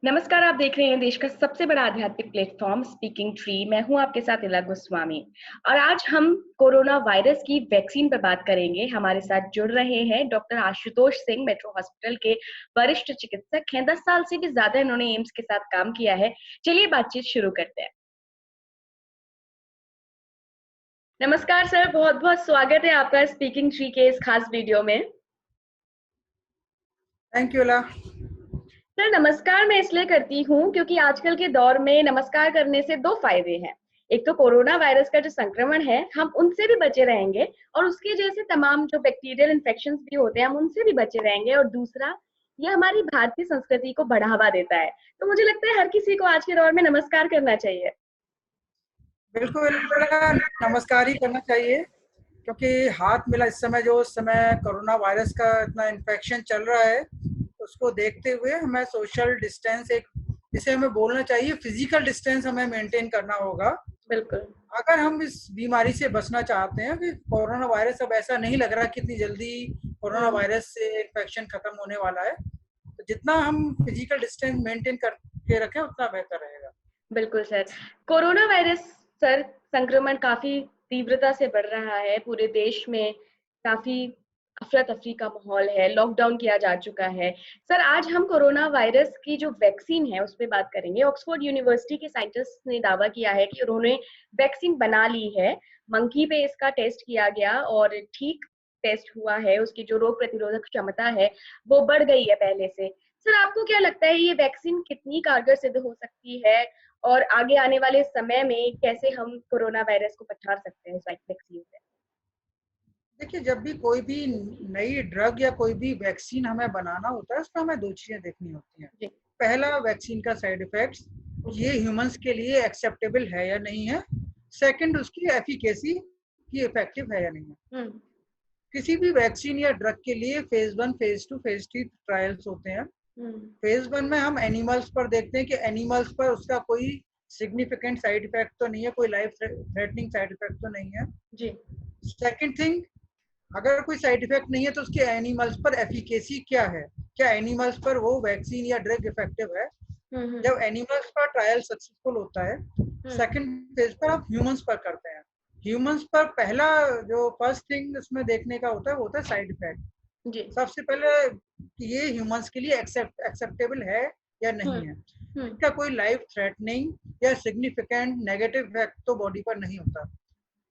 नमस्कार, आप देख रहे हैं देश का सबसे बड़ा आध्यात्मिक प्लेटफ़ॉर्म स्पीकिंग ट्री। मैं हूँ आपके साथ इला गोस्वामी और आज हम कोरोना वायरस की वैक्सीन पर बात करेंगे। हमारे साथ जुड़ रहे हैं doctor Ashutosh Singh, metro hospital के वरिष्ठ चिकित्सक हैं। 10 साल से भी ज़्यादा इन्होंने एम्स के साथ काम किया है। चलिए बातचीत शुरू करते हैं। नमस्कार सर, बहुत-बहुत स्वागत है आपका स्पीकिंग ट्री के इस खास वीडियो में। Thank you La. सर नमस्कार मैं इसलिए करती हूँ क्योंकि आजकल के दौर में नमस्कार करने से 2 फायदे हैं। एक तो कोरोना वायरस का जो संक्रमण है, हम उनसे भी बचे रहेंगे और उसके जैसे तमाम जो बैक्टीरियल इन्फेक्शंस भी होते हैं, हम उनसे भी बचे रहेंगे और दूसरा, ये हमारी भारतीय संस्कृति को बढ़ावा देता है। तो मुझे लगता है हर किसी को आज के दौर में नमस्कार करना चाहिए। बिल्कुल नमस्कार ही करना चाहिए, क्योंकि हाथ मिला इस समय कोरोना वायरस का इतना इन्फेक्शन चल रहा है, उसको देखते हुए हमें सोशल डिस्टेंस जिसे हमें बोलना चाहिए फिजिकल डिस्टेंस हमें मेंटेन करना होगा। बिल्कुल। अगर हम इस बीमारी से बचना चाहते हैं कि कोरोना वायरस, अब ऐसा नहीं लग रहा कितनी जल्दी कोरोना हुँ। वायरस से इन्फेक्शन खत्म होने वाला है, तो जितना हम फिजिकल डिस्टेंस मेंटेन करके रखें उतना बेहतर रहेगा। बिल्कुल सर। कोरोना वायरस सर संक्रमण काफ़ी तीव्रता से बढ़ रहा है, पूरे देश में काफ़ी अफ़रा-तफ़री का माहौल है, लॉकडाउन किया जा चुका है। सर आज हम कोरोना वायरस की जो वैक्सीन है उस पे बात करेंगे। ऑक्सफोर्ड यूनिवर्सिटी के साइंटिस्ट ने दावा किया है कि उन्होंने वैक्सीन बना ली है। मंकी पे इसका टेस्ट किया गया और ठीक टेस्ट हुआ है, उसकी जो रोग प्रतिरोधक क्षमता है, वो बढ़ गई है पहले से। सर आपको क्या लगता है ये वैक्सीन कितनी कारगर सिद्ध हो सकती है और आगे आने वाले समय में कैसे हम कोरोना वायरस को पछाड़ सकते हैं इस वैक्सीन से? देखिए, जब भी कोई भी नई ड्रग या कोई भी वैक्सीन हमें बनाना होता है, उसमें हमें 2 चीज़ें देखनी होती हैं। जी, पहला, वैक्सीन का साइड इफ़ेक्ट्स, ओके। ये ह्यूमन्स के लिए एक्सेप्टेबल है या नहीं है। सेकंड, उसकी एफ़िकेसी, कि इफ़ेक्टिव है या नहीं है। हुँ, किसी भी वैक्सीन या ड्रग के लिए फ़ेज़ 1, फ़ेज़ 2, फ़ेज़ 3 ट्रायल्स होते हैं। हुँ, फ़ेज़ 1 में हम एनिमल्स पर देखते हैं कि एनिमल्स पर उसका कोई सिग्निफिकेंट साइड इफ़ेक्ट तो नहीं है, कोई लाइफ़ थ्रेटनिंग साइड इफ़ेक्ट तो नहीं है। जी, सेकंड थिंग, अगर कोई साइड इफेक्ट नहीं है तो उसके एनिमल्स पर एफिकेसी क्या है, क्या एनिमल्स पर वो वैक्सीन या ड्रग इफेक्टिव है। हुँ, हुँ, जब एनिमल्स पर ट्रायल सक्सेसफुल होता है, हुँ, सेकंड फेज पर आप ह्यूमंस पर करते हैं। ह्यूमंस पर पहला जो फर्स्ट थिंग उसमें देखने का होता है वो होता है साइड इफेक्ट। जी, सबसे पहले कि ये ह्यूमंस के लिए एक्सेप्टेबल है या हुँ, नहीं है, हुँ, इसका कोई लाइफ थ्रेटनिंग या सिग्निफिकेंट नेगेटिव इफेक्ट तो बॉडी पर नहीं होता।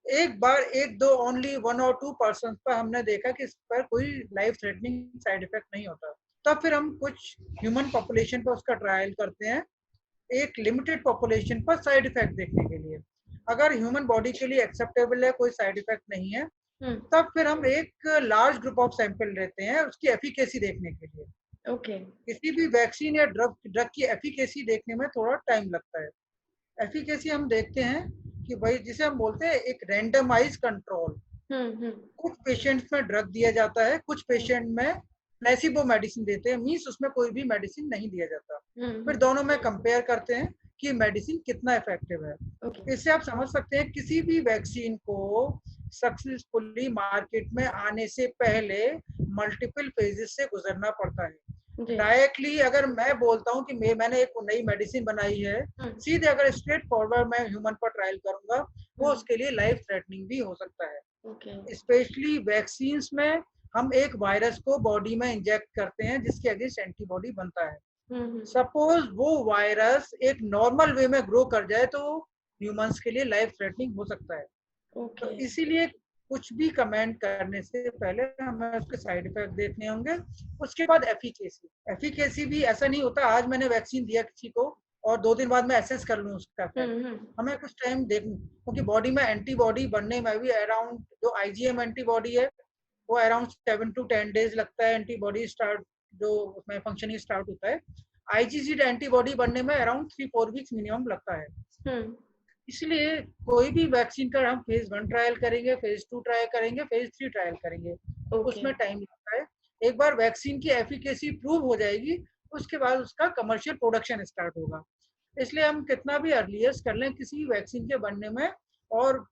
एक बार एक दो ओनली 1 और 2% पर हमने देखा कि इस पर कोई लाइफ थ्रेटनिंग साइड इफेक्ट नहीं होता, तब फिर हम कुछ ह्यूमन पॉपुलेशन पर उसका ट्रायल करते हैं, एक लिमिटेड पॉपुलेशन पर साइड इफेक्ट देखने के लिए। अगर ह्यूमन बॉडी के लिए एक्सेप्टेबल है, कोई साइड इफेक्ट नहीं है, हुँ, तब फिर हम एक लार्ज ग्रुप ऑफ सैंपल लेते हैं उसकी एफिकेसी देखने के लिए। ओके, किसी भी वैक्सीन या ड्रग ड्रग की एफिकेसी देखने में थोड़ा टाइम लगता है। एफिकेसी हम देखते हैं कि भाई जिसे हम बोलते हैं एक रैंडमाइज कंट्रोल। हुँ, हुँ, कुछ पेशेंट्स में ड्रग दिया जाता है, कुछ हुँ, पेशेंट में प्लेसिबो मेडिसिन देते हैं, मीन्स उसमें कोई भी मेडिसिन नहीं दिया जाता। हुँ, फिर हुँ, दोनों में कंपेयर करते हैं कि मेडिसिन कितना इफेक्टिव है। ओके, इससे आप समझ सकते हैं किसी भी वैक्सीन को सक्सेसफुली मार्केट में आने से पहले मल्टीपल फेजेस से गुजरना पड़ता है। जी, डायरेक्टली अगर मैं बोलता हूँ कि मैंने एक नई मेडिसिन बनाई है, हुँ, सीधे अगर स्ट्रेट फॉरवर्ड मैं ह्यूमन पर ट्रायल करूंगा, हुँ, वो उसके लिए लाइफ थ्रेटनिंग भी हो सकता है। ओके, स्पेशली वैक्सीन्स में हम एक वायरस को बॉडी में इंजेक्ट करते हैं जिसके अगेंस्ट एंटीबॉडी बनता है। हुँ, हुँ, सपोज वो वायरस एक नॉर्मल वे में ग्रो कर जाए तो ह्यूमंस के लिए लाइफ थ्रेटनिंग हो सकता है। तो ओके, इसीलिए कुछ भी कमेंट करने से पहले हमें उसके साइड इफेक्ट देखने होंगे। उसके बाद एफिकेसी, एफिकेसी भी ऐसा नहीं होता आज मैंने वैक्सीन दिया किसी को और 2 दिन बाद मैं एसेस कर लूँ उसका हुँ, इफेक्ट। हुँ, हमें कुछ टाइम देखना, क्योंकि बॉडी में एंटीबॉडी बनने में भी अराउंड, जो आईजीएम एंटीबॉडी है वो अराउंड 7 to 10 डेज लगता है एंटीबॉडी स्टार्ट, जो उसमें फंक्शनिंग स्टार्ट होता है। आईजीसी एंटीबॉडी बनने में अराउंड 3-4 वीक्स मिनिमम लगता है। हुँ, इसलिए कोई भी वैक्सीन का हम फेज 1 ट्रायल करेंगे, फेज 2 ट्रायल करेंगे, फेज 3 ट्रायल करेंगे, ओके, उसमें टाइम लगता है। एक बार वैक्सीन की एफिकेसी प्रूव हो जाएगी, उसके बाद उसका कमर्शियल प्रोडक्शन स्टार्ट होगा। इसलिए हम कितना भी अर्लीस्ट कर लें किसी वैक्सीन के बनने में और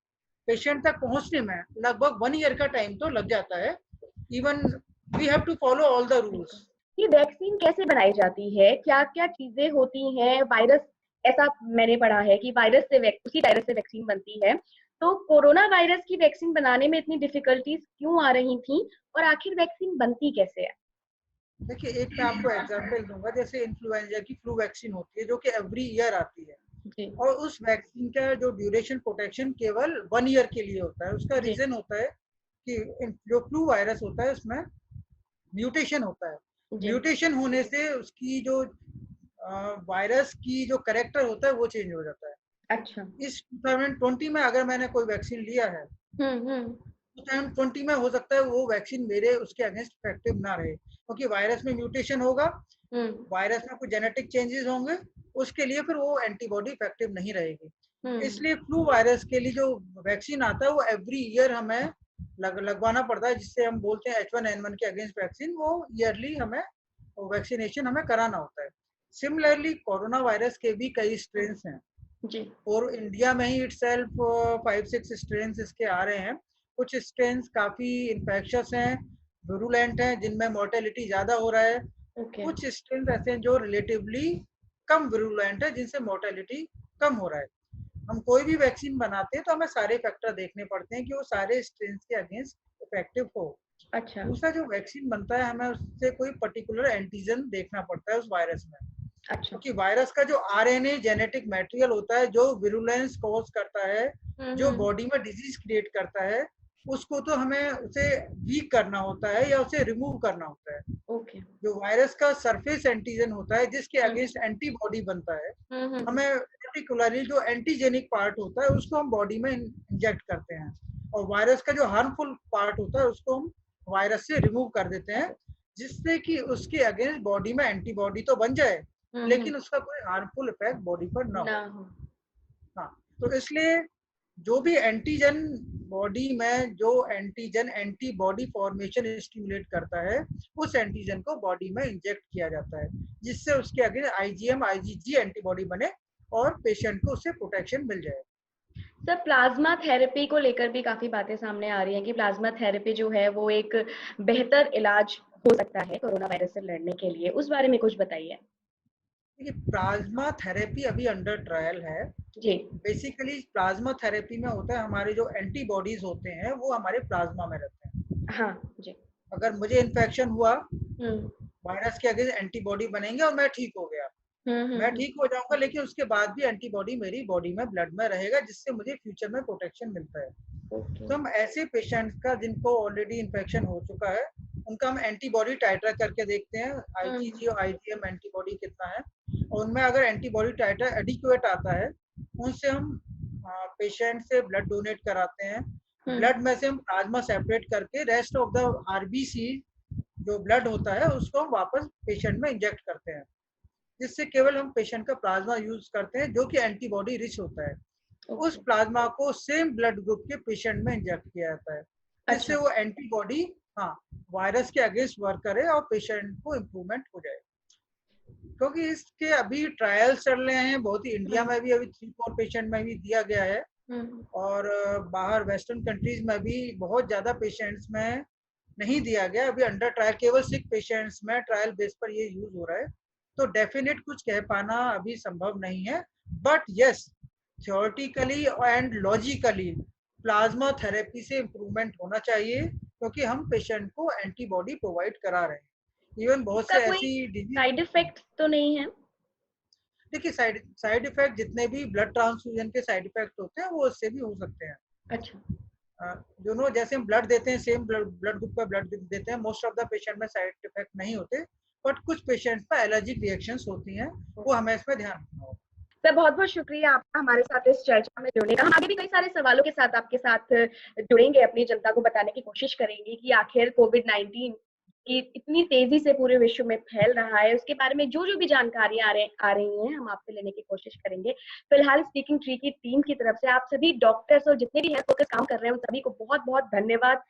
पेशेंट तक पहुंचने में लगभग 1 ईयर का टाइम तो लग जाता है। Even we have to follow all the rules. बिल्कुल, ये वैक्सीन कैसे बनाई जाती है? क्या-क्या चीज़ें होती हैं? वायरस, ऐसा मैंने पढ़ा है कि उसी वायरस से वैक्सीन बनती है। तो कोरोना वायरस की वैक्सीन बनाने में इतनी डिफिकल्टीज़ क्यों आ रही थी और आखिर वैक्सीन बनती कैसे है? देखिए, एक मैं आपको एग्जांपल दूंगा, जैसे इन्फ्लुएंजा की फ्लू वैक्सीन होती है जो कि एवरी ईयर आती है, जी, और उस वैक्सीन का जो ड्यूरेशन प्रोटेक्शन केवल 1 ईयर के लिए होता है। उसका जी, रीजन होता है कि जो फ्लू वायरस होता है उसमें म्यूटेशन होता है। जी। म्यूटेशन होने से उसकी जो वायरस की जो करेक्टर होता है वो चेंज हो जाता है। अच्छा। इस 2020 में अगर मैंने कोई वैक्सीन लिया है, हुँ, हुँ, 2020 में हो सकता है वो वैक्सीन मेरे उसके अगेंस्ट इफेक्टिव ना रहे, क्योंकि वायरस में म्यूटेशन होगा, हुँ, वायरस में कुछ जेनेटिक चेंजेस होंगे, उसके लिए फिर वो एंटीबॉडी इफेक्टिव नहीं रहेगी। हुँ, इसलिए फ्लू वायरस के लिए जो वैक्सीन आता है वो एवरी ईयर हमें लगवाना पड़ता है, जिससे हम बोलते हैं H1N1 के अगेंस्ट वैक्सीन, वो ईयरली हमें वैक्सीनेशन हमें कराना होता है। सिमिलरली कोरोना वायरस के भी कई स्ट्रेन्स हैं, जी, और इंडिया में ही इटसेल्फ 5-6 स्ट्रेन्स इसके आ रहे हैं। कुछ स्ट्रेन्स काफ़ी इन्फेक्शस हैं, विरुलेंट हैं, जिनमें मोर्टेलिटी ज़्यादा हो रहा है। ओके, कुछ स्ट्रेन्स ऐसे हैं जो रिलेटिवली कम विरुलेंट है, जिनसे मोर्टेलिटी कम हो रहा है। हम कोई भी वैक्सीन बनाते हैं तो हमें सारे फैक्टर देखने पड़ते हैं कि वो सारे स्ट्रेन्स के अगेंस्ट इफेक्टिव हो। अच्छा, दूसरा, जो वैक्सीन बनता है हमें उससे कोई पर्टिकुलर एंटीजन देखना पड़ता है उस वायरस में, अच्छा। क्योंकि वायरस का जो आरएनए जेनेटिक मटेरियल होता है जो विरुलेंस कॉज करता है, हुँ, जो हुँ, बॉडी में डिजीज क्रिएट करता है, उसको तो हमें उसे वीक करना होता है या उसे रिमूव करना होता है। ओके। जो वायरस का सरफेस एंटीजन होता है जिसके हुँ, अगेंस्ट एंटीबॉडी बनता है, हुँ, हुँ, हुँ, हमें पर्टिकुलरली जो एंटीजेनिक पार्ट होता है उसको हम बॉडी में इंजेक्ट करते हैं, और वायरस का जो हार्मफुल पार्ट होता है उसको हम वायरस से रिमूव कर देते हैं, जिससे कि उसके अगेंस्ट बॉडी में एंटीबॉडी तो बन जाए, हुँ, हुँ, लेकिन उसका कोई हार्मफुल इफेक्ट बॉडी पर ना ना हो। हो। हाँ, तो इसलिए जो भी एंटीजन बॉडी में जो एंटीजन एंटीबॉडी फॉर्मेशन स्टिमुलेट करता है, उस एंटीजन को बॉडी में इंजेक्ट किया जाता है, जिससे उसके अगेंस्ट आईजीएम आईजीजी एंटीबॉडी बने और पेशेंट को उससे प्रोटेक्शन मिल जाए। सर, प्लाज़्मा थेरेपी को लेकर भी काफ़ी बातें सामने आ रही हैं कि प्लाज़्मा थेरेपी जो है वो एक बेहतर इलाज हो सकता है कोरोना वायरस से लड़ने के लिए। उस बारे में कुछ बताइए? देखिए, प्लाज्मा थेरेपी अभी अंडर ट्रायल है। जी। बेसिकली प्लाज्मा थेरेपी में होता है, हमारे जो एंटीबॉडीज होते हैं वो हमारे प्लाज्मा में रहते हैं। हाँ, जी। अगर मुझे इन्फेक्शन हुआ, हुँ, वायरस के अगेंस्ट एंटीबॉडी बनेंगे और मैं ठीक हो गया, हुँ, हुँ, मैं हुँ। ठीक हो जाऊंगा, लेकिन उसके बाद भी एंटीबॉडी मेरी बॉडी में ब्लड में रहेगा, जिससे मुझे फ्यूचर में प्रोटेक्शन मिलता है। ओके। तो हम ऐसे पेशेंट्स का जिनको ऑलरेडी इन्फेक्शन हो चुका है, उनका हम एंटीबॉडी टाइटर करके देखते हैं, हुँ, आईजीजी और आईजीएम एंटीबॉडी कितना है, और उनमें अगर एंटीबॉडी टाइटर एडिक्वेट आता है, उनसे हम पेशेंट से ब्लड डोनेट कराते हैं। हुँ, ब्लड में से हम प्लाज्मा सेपरेट करके रेस्ट ऑफ द आरबीसी जो ब्लड होता है उसको हम वापस पेशेंट में इंजेक्ट करते हैं, जिससे केवल हम पेशेंट का प्लाज्मा यूज करते हैं जो कि एंटीबॉडी रिच होता है। उस ओके। प्लाज्मा को सेम ब्लड ग्रुप के पेशेंट में इंजेक्ट किया जाता है, जिससे अच्छा। वो एंटीबॉडी, हाँ, वायरस के अगेंस्ट वर्क करे और पेशेंट को इम्प्रूवमेंट हो जाए। क्योंकि इसके अभी ट्रायल्स चल रहे हैं, बहुत ही इंडिया हुँ, में भी अभी 3-4 पेशेंट में भी दिया गया है, हुँ, और बाहर वेस्टर्न कंट्रीज में भी बहुत ज़्यादा पेशेंट्स में नहीं दिया गया। अभी अंडर ट्रायल केवल सिक पेशेंट्स में ट्रायल बेस पर ये यूज हो रहा है, तो डेफिनेट कुछ कह पाना अभी संभव नहीं है। But yes, theoretically and logically plasma therapy से इम्प्रूवमेंट होना चाहिए, क्योंकि हम पेशेंट को एंटीबॉडी प्रोवाइड करा रहे हैं। इवन बहुत इसका से कोई ऐसी डिजीज, साइड इफ़ेक्ट तो नहीं है? देखिए, साइड साइड इफेक्ट जितने भी ब्लड ट्रांसफ्यूजन के साइड इफेक्ट होते हैं वो उससे भी हो सकते हैं। अच्छा। दोनों, जैसे हम ब्लड देते हैं, सेम ब्लड ग्रुप का ब्लड देते हैं, मोस्ट ऑफ द पेशेंट में साइड इफेक्ट नहीं होते, बट कुछ पेशेंट्स में एलर्जिक रिएक्शंस होती हैं, वो हमें इसमें ध्यान रखना होगा। सर, बहुत-बहुत शुक्रिया आपका हमारे साथ इस चर्चा में जुड़ने का। हम आगे भी कई सारे सवालों के साथ आपके साथ जुड़ेंगे, अपनी जनता को बताने की कोशिश करेंगे कि आखिर कोविड-19 की इतनी तेज़ी से पूरे विश्व में फैल रहा है, उसके बारे में जो-जो भी जानकारियाँ आ रही हैं, हम आपसे लेने की कोशिश करेंगे। फिलहाल स्पीकिंग ट्री की टीम की तरफ से आप सभी डॉक्टर्स और जितने भी हेल्थ वर्कर्स काम कर रहे हैं, उन सभी को बहुत-बहुत धन्यवाद।